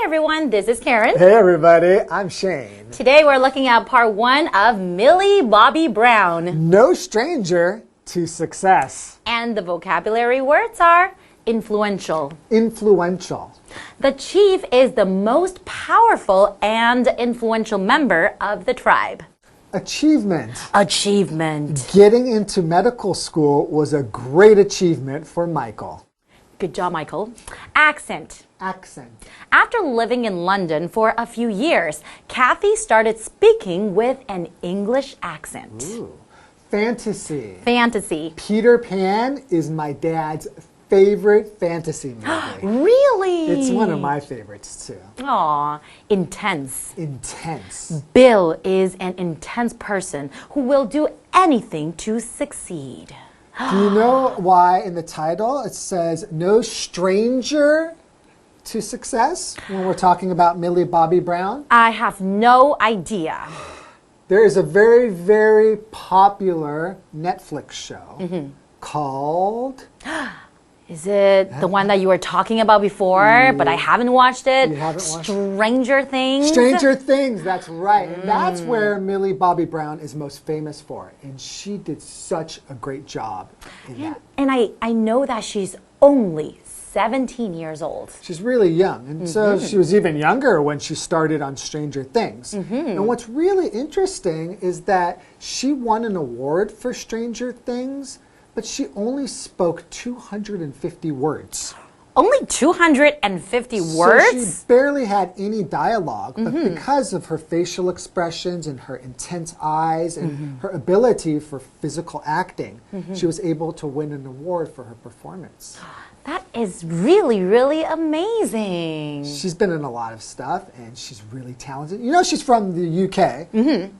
everyone, this is Karen. Hey everybody, I'm Shane. Today we're looking at part 1 of Millie Bobby Brown. No stranger to success. And the vocabulary words are influential. Influential. The chief is the most powerful and influential member of the tribe. Achievement. Achievement. Getting into medical school was a great achievement for Michael. Good job, Michael. Accent. Accent. After living in London for a few years, Kathy started speaking with an English accent. Ooh. Fantasy. Fantasy. Peter Pan is my dad's favorite fantasy movie. Really? It's one of my favorites too. Aw, intense. Intense. Bill is an intense person who will do anything to succeed. Do you know why in the title it says no stranger to success when we're talking about Millie Bobby Brown? I have no idea. There is a very, very popular Netflix show called... Is it the one that you were talking about before, but I haven't watched it? You haven't watched it? Stranger Things? Stranger Things, that's right. And that's where Millie Bobby Brown is most famous for. And she did such a great job in that. And I know that she's only 17 years old. She's really young. And so she was even younger when she started on Stranger Things. And what's really interesting is that she won an award for Stranger Things, but she only spoke 250 words. Only 250 words? So she barely had any dialogue, but because of her facial expressions and her intense eyes and her ability for physical acting, she was able to win an award for her performance. That is really, really amazing. She's been in a lot of stuff, and she's really talented. You know, she's from the UK.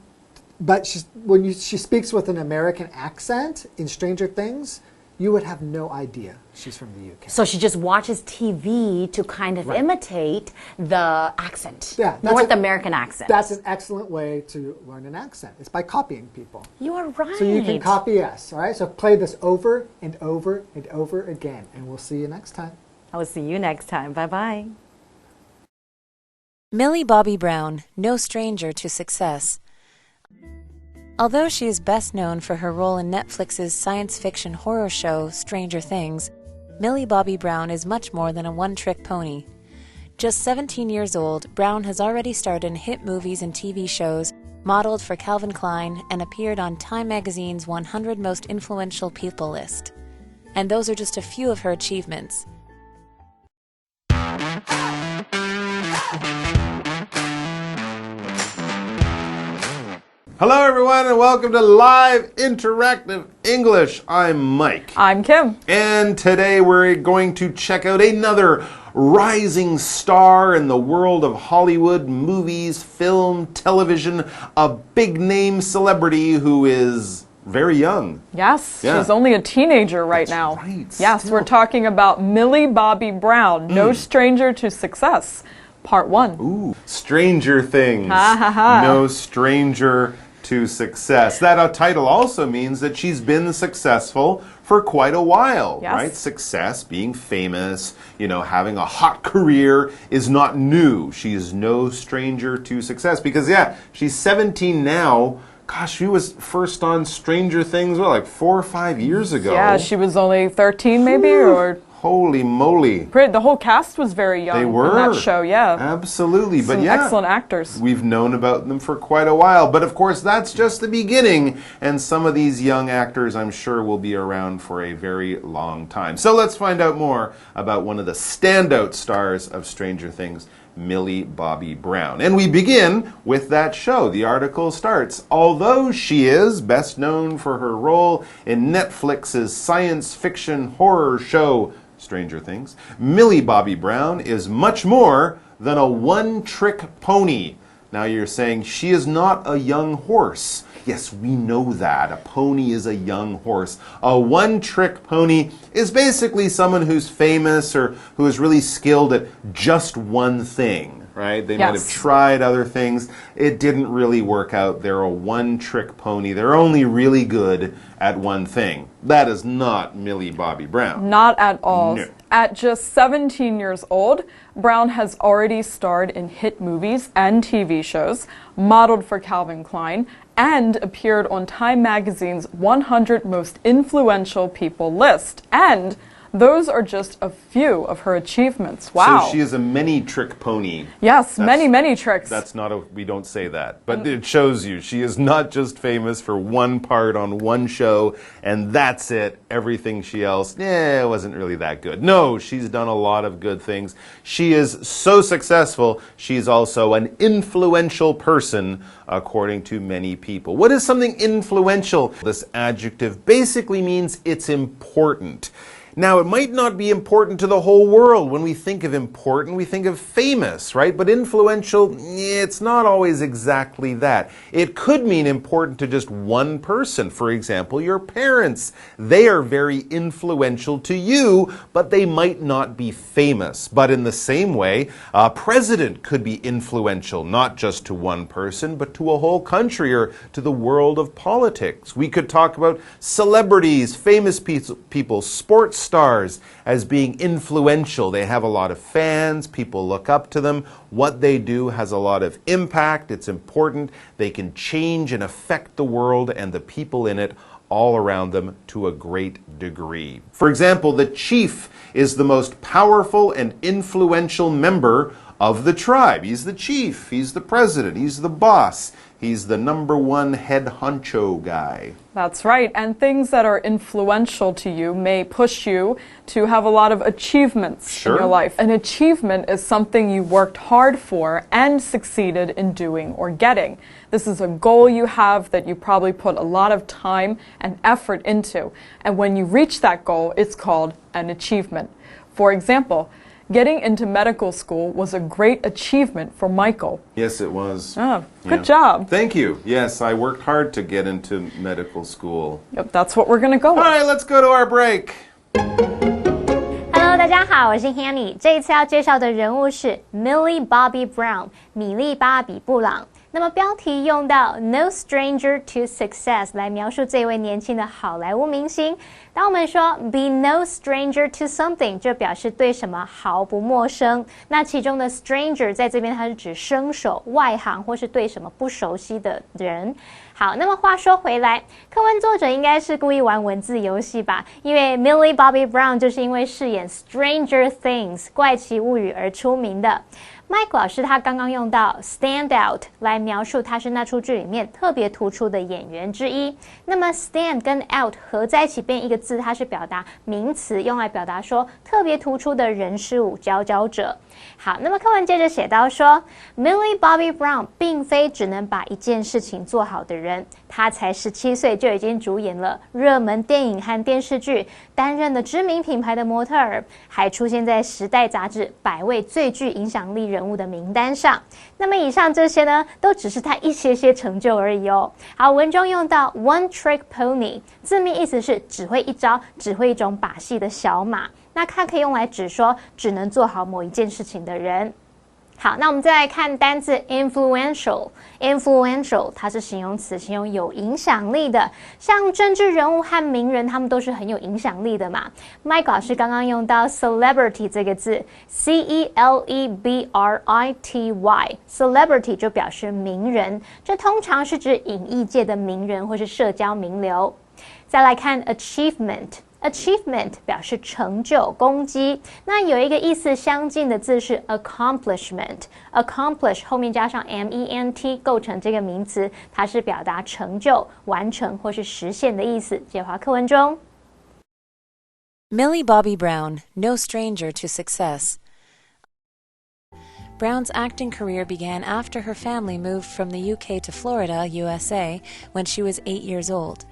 But she speaks with an American accent in Stranger Things, you would have no idea she's from the UK. So she just watches TV to kind of imitate the accent. Yeah, North American accent. That's an excellent way to learn an accent. It's by copying people. You are right. So you can copy us, all right? So play this over and over and over again, and we'll see you next time. I will see you next time. Bye-bye. Millie Bobby Brown, no stranger to success. Although she is best known for her role in Netflix's science fiction horror show, Stranger Things, Millie Bobby Brown is much more than a one-trick pony. Just 17 years old, Brown has already starred in hit movies and TV shows, modeled for Calvin Klein, and appeared on Time magazine's 100 Most Influential People list. And those are just a few of her achievements. Hello everyone and welcome to Live Interactive English. I'm Mike. I'm Kim. And today we're going to check out another rising star in the world of Hollywood, movies, film, television, a big name celebrity who is very young. Yes, Yeah. she's only a teenager right now. right, Yes, still. we're talking about Millie Bobby Brown, no stranger to success, part 1. Ooh, Stranger Things. Ha, ha, ha. No stranger to success. That title also means that she's been successful for quite a while, Yes. right? Success, being famous, you know, having a hot career is not new. She is no stranger to success because, yeah, she's 17 now. Gosh, she was first on Stranger Things, what, like 4 or 5 years ago? Yeah, she was only 13 maybe, or Holy moly. the whole cast was very young They were. in that show, yeah. Absolutely. But Some yeah, excellent actors. We've known about them for quite a while. But of course, that's just the beginning. And some of these young actors, I'm sure, will be around for a very long time. So let's find out more about one of the standout stars of Stranger Things, Millie Bobby Brown. And we begin with that show. The article starts, although she is best known for her role in Netflix's science fiction horror show, Stranger Things, Millie Bobby Brown is much more than a one-trick pony. Now you're saying she is not a young horse. Yes, we know that. A pony is a young horse. A one-trick pony is basically someone who's famous or who is really skilled at just one thing, right? They might have tried other things. It didn't really work out. They're a one-trick pony. They're only really good at one thing. That is not Millie Bobby Brown. Not at all. No. At just 17 years old, Brown has already starred in hit movies and TV shows, modeled for Calvin Klein, and appeared on Time Magazine's 100 Most Influential People list. And those are just a few of her achievements. Wow. So she is a many-trick pony. Yes, many tricks. That's not we don't say that. But it shows you she is not just famous for one part on one show and that's it. Everything she else, it wasn't really that good. No, she's done a lot of good things. She is so successful, she's also an influential person according to many people. What is something influential? This adjective basically means it's important. Now, it might not be important to the whole world. When we think of important, we think of famous, right? But influential, it's not always exactly that. It could mean important to just one person. For example, your parents. They are very influential to you, but they might not be famous. But in the same way, a president could be influential, not just to one person, but to a whole country or to the world of politics. We could talk about celebrities, famous people, sports stars as being influential. They have a lot of fans, people look up to them. What they do has a lot of impact, it's important. They can change and affect the world and the people in it all around them to a great degree. For example, the chief is the most powerful and influential member of the tribe. He's the chief, he's the president, he's the boss. He's the #1 head honcho guy. That's right. And things that are influential to you may push you to have a lot of achievements in your life. An achievement is something you worked hard for and succeeded in doing or getting. This is a goal you have that you probably put a lot of time and effort into. And when you reach that goal, it's called an achievement. For example, getting into medical school was a great achievement for Michael. Yes, it was. Oh, good job. Thank you. Yes, I worked hard to get into medical school. Yep, that's what we're going to go with. All right, let's go to our break. Hello， 大家好，我是 Hanny。这一次要介绍的人物是 Millie Bobby Brown， 米莉·巴比·布朗。那么标题用到 No stranger to success 来描述这位年轻的好莱坞明星。当我们说 be no stranger to something， 就表示对什么毫不陌生。那其中的 stranger 在这边它是指生手、外行或是对什么不熟悉的人。好，那么话说回来，课文作者应该是故意玩文字游戏吧？因为 Millie Bobby Brown 就是因为饰演 Stranger Things 怪奇物语而出名的。Mike 老师他刚刚用到 stand out 来描述他是那出剧里面特别突出的演员之一。那么 stand 跟 out 合在一起变一个字，它是表达名词，用来表达说特别突出的人事物佼佼者。好，那么课文接着写到说 Millie Bobby Brown 并非只能把一件事情做好的人，他才17岁就已经主演了热门电影和电视剧，担任了知名品牌的模特儿，还出现在《时代》杂志100位最具影响力人物的名单上。那么以上这些呢，都只是他一些成就而已哦。好，文中用到 one trick pony， 字面意思是只会一招、只会一种把戏的小马。那它可以用来指说只能做好某一件事情的人。好，那我们再来看单字 influential。influential 它是形容词，形容有影响力的，像政治人物和名人，他们都是很有影响力的嘛。Mike 老师刚刚用到 celebrity 这个字 ，celebrity，celebrity 就表示名人，这通常是指影艺界的名人或是社交名流。再来看 achievement。Achievement 表示成就、功绩，那有一个意思相近的字是 accomplishment。accomplish 后面加上 ment 构成这个名词，它是表达成就、完成或是实现的意思。解华课文中 Millie Bobby Brown, no stranger to success. Brown's acting career began after her family moved from the UK to Florida, USA, when she was 8 years old.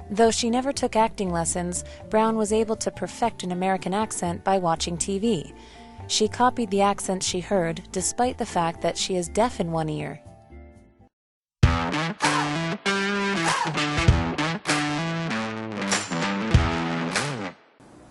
Though she never took acting lessons, Brown was able to perfect an American accent by watching TV. She copied the accent she heard, despite the fact that she is deaf in one ear.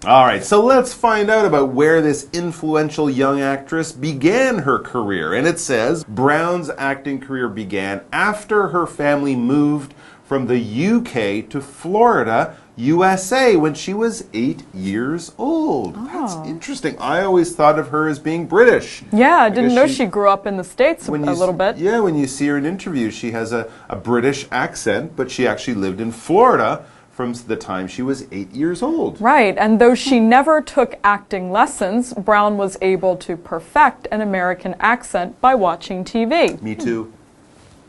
All right, so let's find out about where this influential young actress began her career. And it says Brown's acting career began after her family moved from the UK to Florida, USA, when she was 8 years old. That's interesting. I always thought of her as being British. Yeah, I didn't know she grew up in the States a little bit. Yeah, when you see her in interviews, she has a British accent, but she actually lived in Florida from the time she was 8 years old. Right, and though she never took acting lessons, Brown was able to perfect an American accent by watching TV. Me too.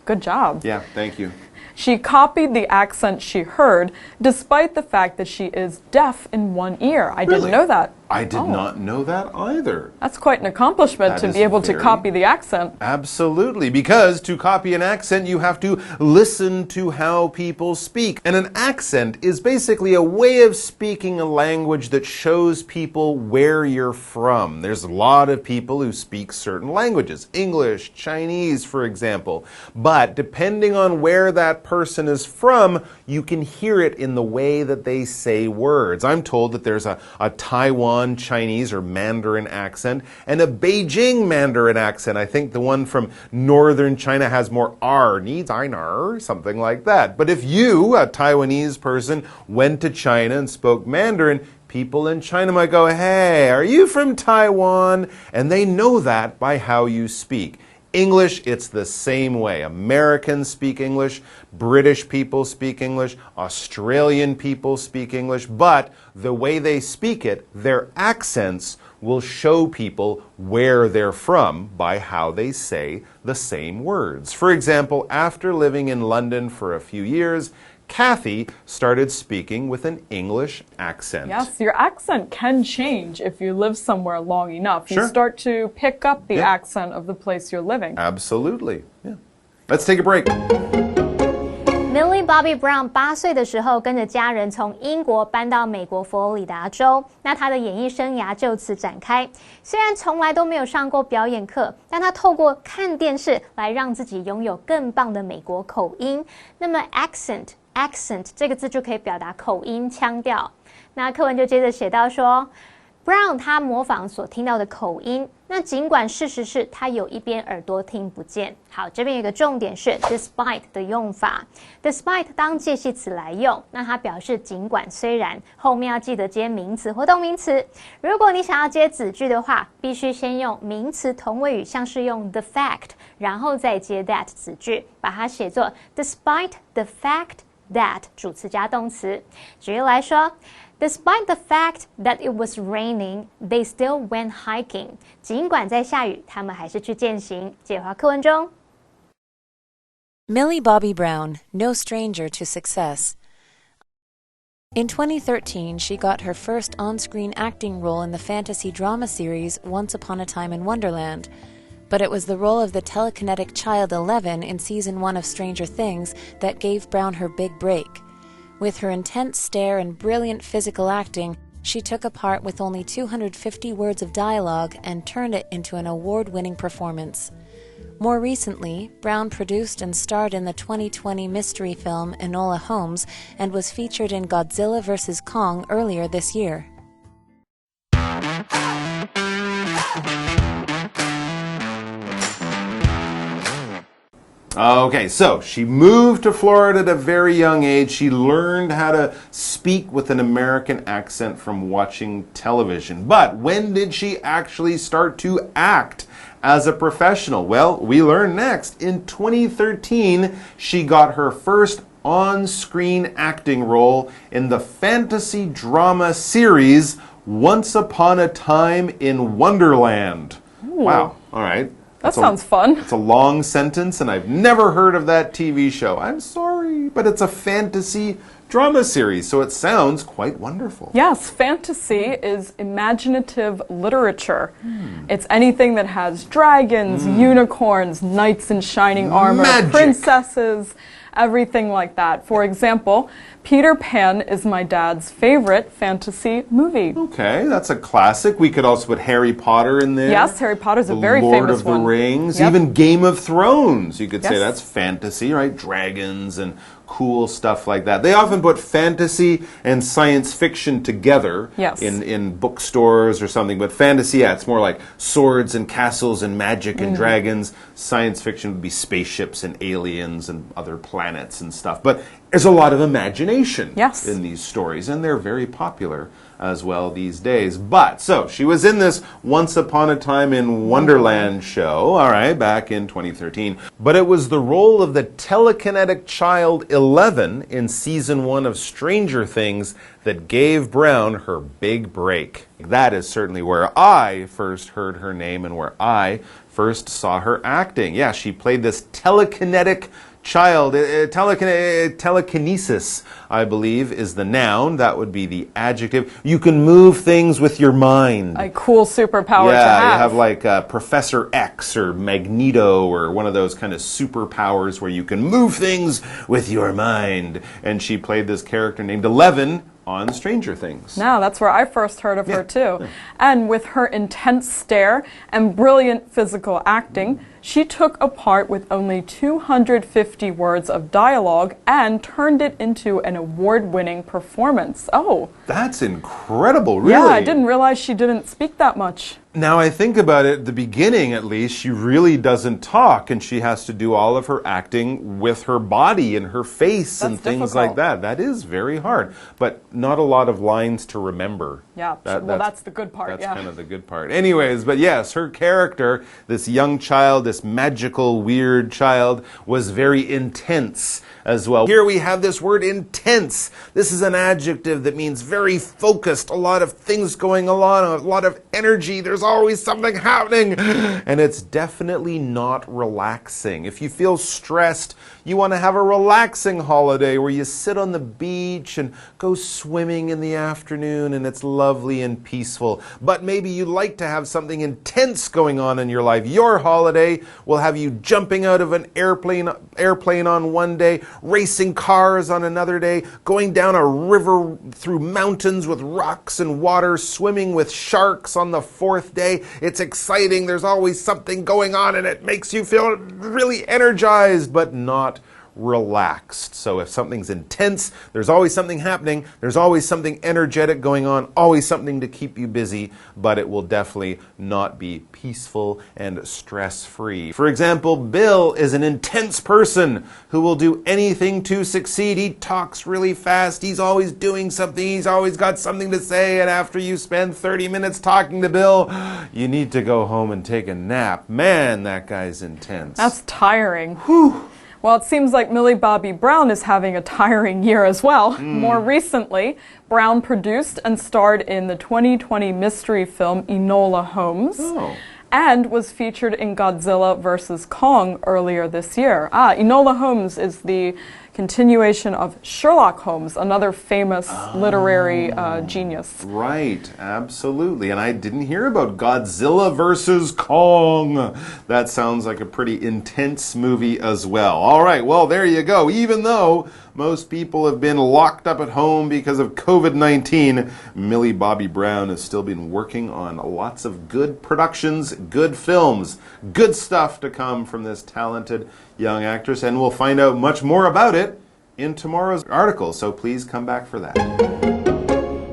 Good job. Yeah, thank you. She copied the accent she heard, despite the fact that she is deaf in one ear. I didn't know that. I did not know that either. That's quite an accomplishment to be able to copy the accent. Absolutely, because to copy an accent, you have to listen to how people speak. And an accent is basically a way of speaking a language that shows people where you're from. There's a lot of people who speak certain languages, English, Chinese, for example. But depending on where that person is from, you can hear it in the way that they say words. I'm told that there's a Taiwan Chinese or Mandarin accent and a Beijing Mandarin accent. I think the one from northern China has more R, needs einar, something like that. But if you, a Taiwanese person, went to China and spoke Mandarin, people in China might go, "Hey, are you from Taiwan?" And they know that by how you speak. English, it's the same way. Americans speak English, British people speak English, Australian people speak English, but the way they speak it, their accents will show people where they're from by how they say the same words. For example, after living in London for a few years, Kathy started speaking with an English accent. Yes, your accent can change if you live somewhere long enough. Sure. You start to pick up the accent of the place you're living. Absolutely. Yeah. Let's take a break. Millie Bobby Brown 8岁的时候，跟着家人从英国搬到美国佛罗里达州，那她的演艺生涯就此展开。虽然从来都没有上过表演课，但她透过看电视来让自己拥有更棒的美国口音。那么 accent 这个字就可以表达口音、腔调。那课文就接着写到说 ，Brown 他模仿所听到的口音。那尽管事实是他有一边耳朵听不见。好，这边有一个重点是 despite 的用法 ，despite 当介系词来用，那它表示尽管、虽然，后面要记得接名词或动名词。如果你想要接子句的话，必须先用名词同位语，像是用 the fact， 然后再接 that 子句，把它写作 despite the fact。that 主词加动词。举例来说 ，Despite the fact that it was raining, they still went hiking. 尽管在下雨，他们还是去健行。解华课文中 Millie Bobby Brown, no stranger to success. In 2013, she got her first on-screen acting role in the fantasy drama series Once Upon a Time in Wonderland. But it was the role of the telekinetic child 11 in Season 1 of Stranger Things that gave Brown her big break. With her intense stare and brilliant physical acting, she took a part with only 250 words of dialogue and turned it into an award-winning performance. More recently, Brown produced and starred in the 2020 mystery film Enola Holmes and was featured in Godzilla vs. Kong earlier this year. Okay, so she moved to Florida at a very young age. She learned how to speak with an American accent from watching television. But when did she actually start to act as a professional? Well, we learn next. In 2013, she got her first on-screen acting role in the fantasy drama series Once Upon a Time in Wonderland. Ooh. Wow, all right. That sounds fun. It's a long sentence, and I've never heard of that TV show. I'm sorry, but it's a fantasy drama series, so it sounds quite wonderful. Yes, fantasy is imaginative literature. It's anything that has dragons, unicorns, knights in shining armor, Magic. princesses, everything like that. For example, Peter Pan is my dad's favorite fantasy movie. Okay, that's a classic. We could also put Harry Potter in there. Yes, Harry Potter's a very Lord famous of the one. Rings, Yep. even Game of Thrones. You could say Yes. that's fantasy, right? Dragons and cool stuff like that. They often put fantasy and science fiction together in bookstores or something. But fantasy, yeah, it's more like swords and castles and magic and dragons. Science fiction would be spaceships and aliens and other planets and stuff. But there's a lot of imagination in these stories, and they're very popular as well these days. But, so, she was in this Once Upon a Time in Wonderland show, all right, back in 2013. But it was the role of the telekinetic child 11 in season 1 of Stranger Things that gave Brown her big break. That is certainly where I first heard her name and where I first saw her acting. Yeah, she played this telekinetic child. Telekinesis, I believe, is the noun. That would be the adjective. You can move things with your mind. A cool superpower to have. Yeah, you have like Professor X or Magneto or one of those kind of superpowers where you can move things with your mind. And she played this character named 11 on Stranger Things. Now, that's where I first heard of her too. Yeah. And with her intense stare and brilliant physical acting, she took a part with only 250 words of dialogue and turned it into an award-winning performance. Oh. That's incredible, really. Yeah, I didn't realize she didn't speak that much. Now I think about it, at the beginning at least, she really doesn't talk, and she has to do all of her acting with her body and her face and things like that. That is very hard, but not a lot of lines to remember. Yeah, that's the good part. That's kind of the good part. Anyways, but yes, her character, this young child, this magical, weird child, was very intense as well. Here we have this word intense. This is an adjective that means very focused, a lot of things going on, a lot of energy. There's always something happening. And it's definitely not relaxing. If you feel stressed, you want to have a relaxing holiday where you sit on the beach and go swimming in the afternoon and it's lovely and peaceful. But maybe you like to have something intense going on in your life. Your holiday will have you jumping out of an airplane on one day, racing cars on another day, going down a river through mountains with rocks and water, swimming with sharks on the 4th day. It's exciting. There's always something going on and it makes you feel really energized, but not relaxed. So if something's intense, there's always something happening, there's always something energetic going on, always something to keep you busy, but it will definitely not be peaceful and stress-free. For example, Bill is an intense person who will do anything to succeed. He talks really fast, he's always doing something, he's always got something to say, and after you spend 30 minutes talking to Bill, you need to go home and take a nap. Man, that guy's intense. That's tiring. Whew. Well, it seems like Millie Bobby Brown is having a tiring year as well. More recently, Brown produced and starred in the 2020 mystery film Enola Holmes. And was featured in Godzilla vs. Kong earlier this year. Enola Holmes is the continuation of Sherlock Holmes, another famous literary genius. Right, absolutely. And I didn't hear about Godzilla vs. Kong. That sounds like a pretty intense movie as well. All right, well, there you go. Even though most people have been locked up at home because of COVID-19, Millie Bobby Brown has still been working on lots of good productions, good films, good stuff to come from this talented young actress, and we'll find out much more about it in tomorrow's article, so please come back for that.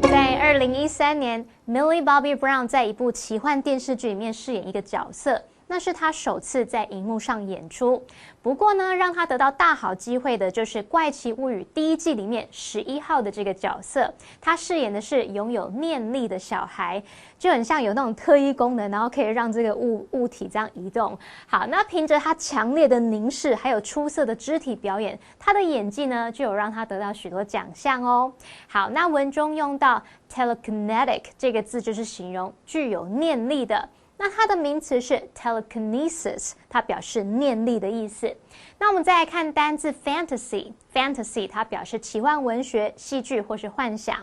在2013年 ，Millie Bobby Brown 在一部奇幻电视剧里面饰演一个角色。那是他首次在荧幕上演出。不过呢，让他得到大好机会的就是《怪奇物语》第1季里面11号的这个角色，他饰演的是拥有念力的小孩，就很像有那种特异功能，然后可以让这个物体这样移动。好，那凭着他强烈的凝视，还有出色的肢体表演，他的演技呢就有让他得到许多奖项哦。好，那文中用到 telekinetic 这个字，就是形容具有念力的。那它的名词是 telekinesis， 它表示念力的意思。那我们再来看单字 fantasy， 它表示奇幻文学、戏剧或是幻想。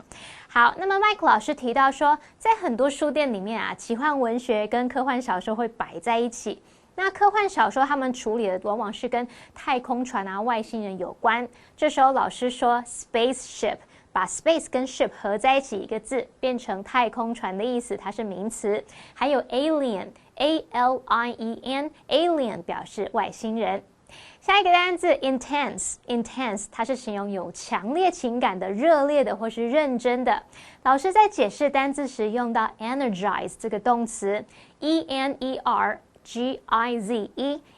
好，那么麦克老师提到说，在很多书店里面啊，奇幻文学跟科幻小说会摆在一起。那科幻小说他们处理的往往是跟太空船啊、外星人有关。这时候老师说 spaceship。把 space 跟 ship 合在一起一个字，变成太空船的意思，它是名词。还有 alien， A-L-I-E-N， alien 表示外星人。下一个单字 intense， 它是形容有强烈情感的、热烈的或是认真的。老师在解释单字时用到 energize 这个动词 E-N-E-R-G-I-Z-E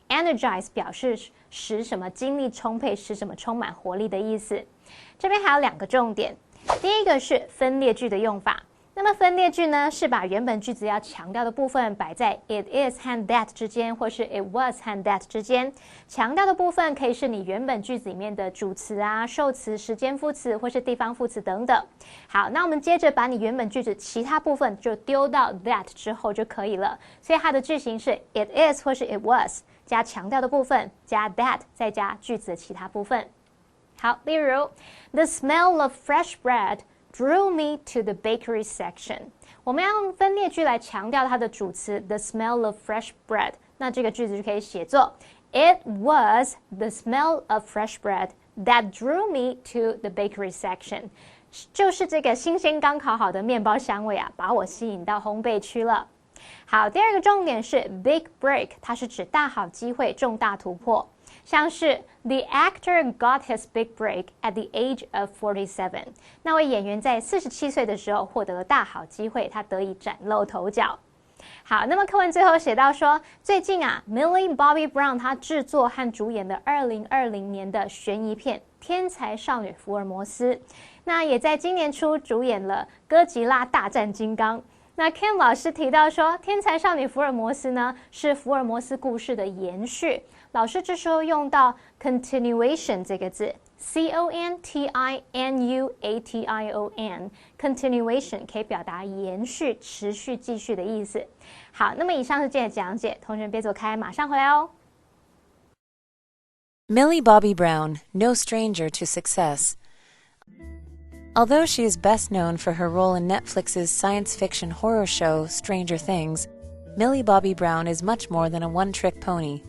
energize 表示使什么精力充沛，使什么充满活力的意思。这边还有2个重点，第一个是分裂句的用法。那么分裂句呢，是把原本句子要强调的部分摆在 it is 和 that 之间，或是 it was 和 that 之间。强调的部分可以是你原本句子里面的主词啊、受词、时间副词或是地方副词等等。好，那我们接着把你原本句子其他部分就丢到 that 之后就可以了。所以它的句型是 it is 或是 it was 加强调的部分加 that 再加句子的其他部分。好，例如 The smell of fresh bread drew me to the bakery section. 我们要用分裂句来强调它的主词 the smell of fresh bread. 那这个句子就可以写作 It was the smell of fresh bread that drew me to the bakery section. 就是这个新鲜刚烤好的面包香味啊，把我吸引到烘焙区了。好，第二个重点是 big break， 它是指大好机会、重大突破。像是 The actor got his big break at the age of 47. 那位演员在47岁的时候获得了大好机会，他得以崭露头角。好，那么课文最后写到说，最近啊 Millie Bobby Brown 他制作和主演的2020年的悬疑片《天才少女福尔摩斯》，那也在今年初主演了《哥吉拉大战金刚》。那 Kim 老师提到说，《天才少女福尔摩斯》呢是福尔摩斯故事的延续。老师这时候用到 continuation 这个字 C-O-N-T-I-N-U-A-T-I-O-N continuation 可以表达延续、持续、继续的意思。好，那么以上是今天的讲解，同学们别走开，马上回来哦。Millie Bobby Brown, no stranger to success. Although she is best known for her role in Netflix's science fiction horror show Stranger Things, Millie Bobby Brown is much more than a one-trick pony.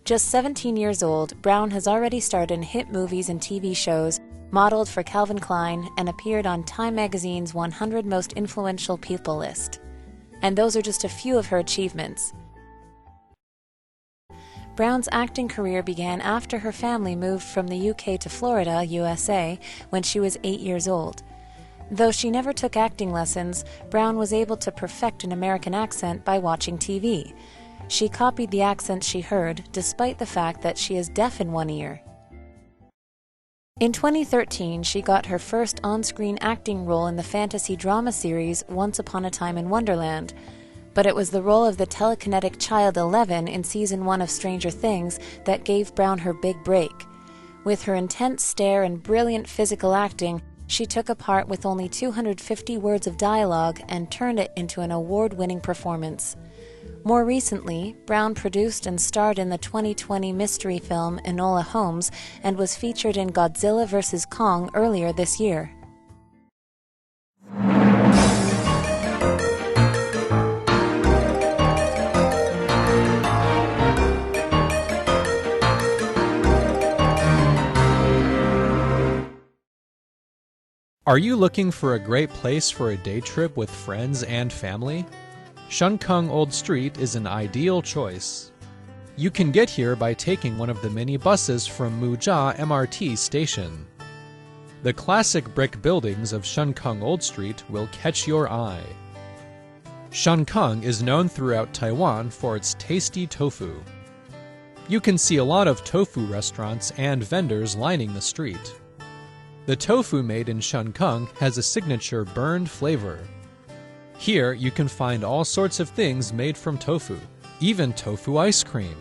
Just 17 years old, Brown has already starred in hit movies and TV shows, modeled for Calvin Klein, and appeared on Time magazine's 100 Most Influential People list. And those are just a few of her achievements. Brown's acting career began after her family moved from the UK to Florida, USA, when she was 8 years old. Though she never took acting lessons, Brown was able to perfect an American accent by watching TV. She copied the accent she heard, despite the fact that she is deaf in one ear. In 2013, she got her first on-screen acting role in the fantasy drama series Once Upon a Time in Wonderland, but it was the role of the telekinetic child Eleven in Season 1 of Stranger Things that gave Brown her big break. With her intense stare and brilliant physical acting, she took a part with only 250 words of dialogue and turned it into an award-winning performance. More recently, Brown produced and starred in the 2020 mystery film Enola Holmes and was featured in Godzilla vs. Kong earlier this year. Are you looking for a great place for a day trip with friends and family? Shunkung Old Street is an ideal choice. You can get here by taking one of the mini buses from Mujia MRT station. The classic brick buildings of Shunkung Old Street will catch your eye. Shunkung is known throughout Taiwan for its tasty tofu. You can see a lot of tofu restaurants and vendors lining the street. The tofu made in Shunkung has a signature burned flavor. Here you can find all sorts of things made from tofu, even tofu ice cream.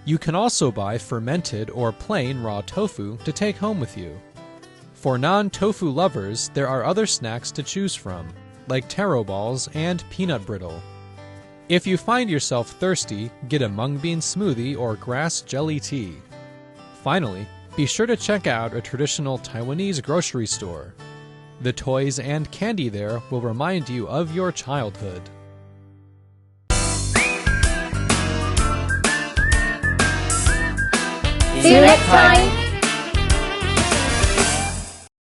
You can also buy fermented or plain raw tofu to take home with you. For non-tofu lovers, there are other snacks to choose from, like taro balls and peanut brittle. If you find yourself thirsty, get a mung bean smoothie or grass jelly tea. Finally, be sure to check out a traditional Taiwanese grocery store. The toys and candy there will remind you of your childhood. See you next time!